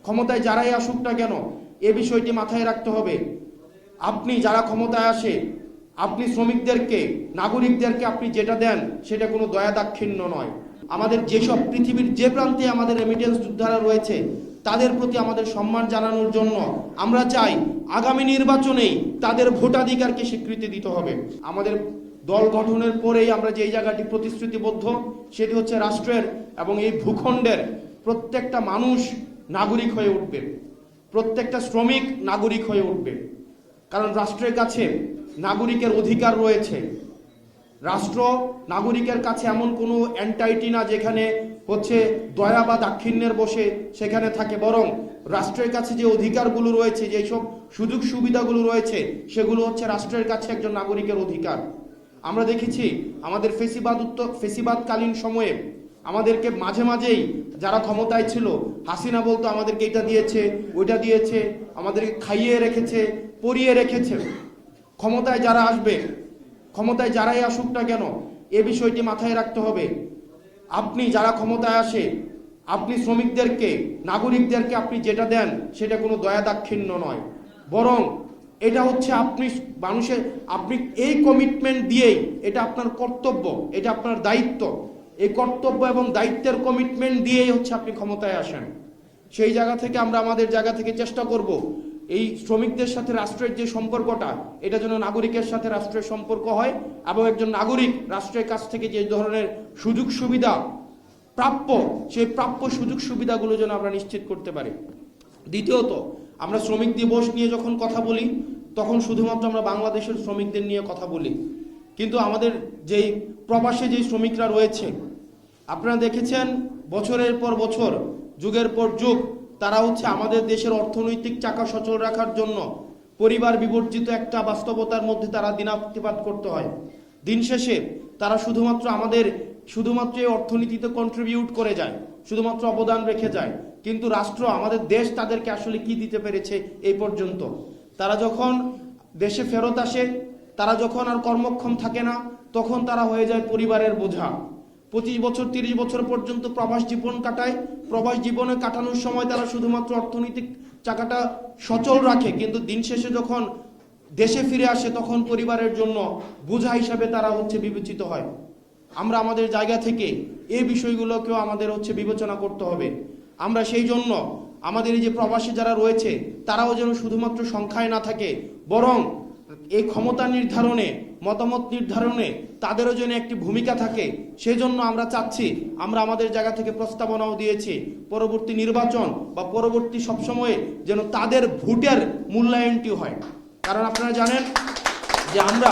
ক্ষমতায় যারাই আসুক না কেন এ বিষয়টি মাথায় রাখতে হবে। আপনি যারা ক্ষমতায় আসে, আপনি শ্রমিকদেরকে, নাগরিকদেরকে আপনি যেটা দেন সেটা কোনো দয়া দাক্ষিণ্য নয়। আমাদের যেসব পৃথিবীর যে প্রান্তে আমাদের রেমিটেন্স যোদ্ধারা রয়েছে তাদের প্রতি আমাদের সম্মান জানানোর জন্য আমরা চাই আগামী নির্বাচনেই তাদের ভোটাধিকারকে স্বীকৃতি দিতে হবে। আমাদের দল গঠনের পরেই আমরা যে জায়গাটি প্রতিশ্রুতিবদ্ধ সেটি হচ্ছে রাষ্ট্রের এবং এই ভূখণ্ডের প্রত্যেকটা মানুষ নাগরিক হয়ে উঠবে, প্রত্যেকটা শ্রমিক নাগরিক হয়ে উঠবে। কারণ রাষ্ট্রের কাছে নাগরিকের অধিকার রয়েছে। রাষ্ট্র নাগরিকের কাছে এমন কোনো এন্টাইটি না যেখানে হচ্ছে দয়া বা দাক্ষিণ্যের বসে সেখানে থাকে, বরং রাষ্ট্রের কাছে যে অধিকারগুলো রয়েছে, যেসব সুযোগ সুবিধাগুলো রয়েছে সেগুলো হচ্ছে রাষ্ট্রের কাছে একজন নাগরিকের অধিকার। আমরা দেখেছি আমাদের ফেসিবাদকালীন সময়ে আমাদেরকে মাঝে মাঝেই যারা ক্ষমতায় ছিল হাসিনা বলতো আমাদেরকে এটা দিয়েছে ওইটা দিয়েছে, আমাদেরকে খাইয়ে রেখেছে, পরিয়ে রেখেছে। ক্ষমতায় যারা আসবে, ক্ষমতায় যারাই আসুক না কেন এ বিষয়টি মাথায় রাখতে হবে। আপনি যারা ক্ষমতায় আসে, আপনি শ্রমিকদেরকে, নাগরিকদেরকে আপনি যেটা দেন সেটা কোনো দয়া দাক্ষিণ্য নয়, বরং এটা হচ্ছে আপনি এই কমিটমেন্ট দিয়েই, এটা আপনার কর্তব্য, এটা আপনার দায়িত্ব। এই কর্তব্য এবং দায়িত্বের কমিটমেন্ট দিয়েই হচ্ছে আপনি ক্ষমতায় আসেন। সেই জায়গা থেকে আমরা আমাদের জায়গা থেকে চেষ্টা করব এই শ্রমিকদের সাথে রাষ্ট্রের যে সম্পর্কটা, এটা যেন নাগরিকের সাথে রাষ্ট্রের সম্পর্ক হয় এবং একজন নাগরিক রাষ্ট্রের কাছ থেকে যে ধরনের সুযোগ সুবিধা প্রাপ্য, সেই প্রাপ্য সুযোগ সুবিধাগুলো যেন আমরা নিশ্চিত করতে পারি। দ্বিতীয়ত, আমরা শ্রমিক দিবস নিয়ে যখন কথা বলি তখন শুধুমাত্র আমরা বাংলাদেশের শ্রমিকদের নিয়ে কথা বলি, কিন্তু আমাদের যেই প্রবাসে যেই শ্রমিকরা রয়েছে, আপনারা দেখেছেন বছরের পর বছর, যুগের পর যুগ তারা হচ্ছে আমাদের দেশের অর্থনৈতিক চাকা সচল রাখার জন্য পরিবার বিবর্জিত একটা বাস্তবতার মধ্যে তারা দিনাতিপাত করতে হয়। দিন শেষে তারা শুধুমাত্র এই অর্থনীতিতে কন্ট্রিবিউট করে যায়, শুধুমাত্র অবদান রেখে যায়, কিন্তু রাষ্ট্র, আমাদের দেশ তাদেরকে আসলে কি দিতে পেরেছে এই পর্যন্ত? তারা যখন দেশে ফেরত আসে, তারা যখন আর কর্মক্ষম থাকে না, তখন তারা হয়ে যায় পরিবারের বোঝা। 25 বছর 30 বছর পর্যন্ত প্রবাস জীবন কাটায়। প্রবাস জীবনে কাটানোর সময় তারা শুধুমাত্র অর্থনৈতিক চাকাটা সচল রাখে, কিন্তু দিন শেষে যখন দেশে ফিরে আসে তখন পরিবারের জন্য বোঝা হিসাবে তারা হচ্ছে বিবেচিত হয়। আমরা আমাদের জায়গা থেকে এই বিষয়গুলোকেও আমাদের হচ্ছে বিবেচনা করতে হবে। আমরা সেই জন্য আমাদের এই যে প্রবাসী যারা রয়েছে তারাও যেন শুধুমাত্র সংখ্যায় না থাকে, বরং এই ক্ষমতা নির্ধারণে, মতামত নির্ধারণে তাদেরও যেন একটি ভূমিকা থাকে। সেই জন্য আমরা চাচ্ছি, আমরা আমাদের জায়গা থেকে প্রস্তাবনাও দিয়েছি, পরবর্তী নির্বাচন বা পরবর্তী সবসময়ে যেন তাদের ভোটের মূল্যায়নটি হয়। কারণ আপনারা জানেন যে আমরা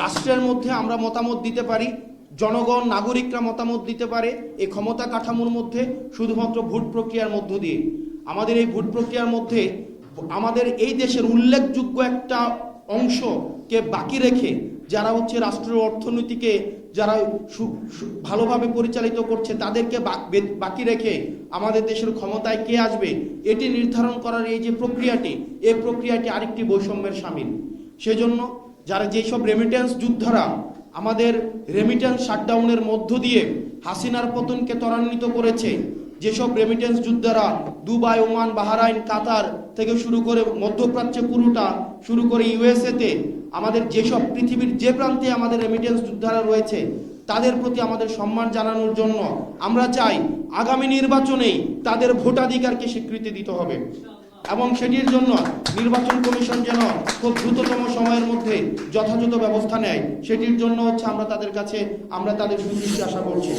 রাষ্ট্রের মধ্যে আমরা মতামত দিতে পারি, জনগণ, নাগরিকরা মতামত দিতে পারে এই ক্ষমতা কাঠামোর মধ্যে শুধুমাত্র ভোট প্রক্রিয়ার মধ্য দিয়ে। আমাদের এই ভোট প্রক্রিয়ার মধ্যে আমাদের এই দেশের উল্লেখযোগ্য একটা অংশকে বাকি রেখে যারা হচ্ছে রাষ্ট্রের অর্থনীতিকে যারা ভালোভাবে পরিচালিত করছে তাদেরকে বাকি রেখে আমাদের দেশের ক্ষমতায় কে আসবে এটি নির্ধারণ করার এই যে প্রক্রিয়াটি, এই প্রক্রিয়াটি আরেকটি বৈষম্যের শামিল। সেজন্য যারা যেসব রেমিটেন্স যোদ্ধারা আমাদের রেমিটেন্স শাটডাউনের মধ্য দিয়ে হাসিনার পতনকে ত্বরান্বিত করেছে, যেসব রেমিটেন্স যোদ্ধারা দুবাই, ওমান, বাহরাইন, কাতার থেকে শুরু করে মধ্যপ্রাচ্যে পুরোটা শুরু করে ইউএসএতে, আমাদের যেসব পৃথিবীর যে প্রান্তে আমাদের রেমিটেন্স যোদ্ধারা রয়েছে তাদের প্রতি আমাদের সম্মান জানানোর জন্য আমরা চাই আগামী নির্বাচনেই তাদের ভোটাধিকারকে স্বীকৃতি দিতে হবে এবং সেটির জন্য নির্বাচন কমিশন যেন খুব দ্রুততম সময়ের মধ্যে যথাযথ ব্যবস্থা নেয়, সেটির জন্য হচ্ছে আমরা তাদের সুদৃষ্টি আশা করছি।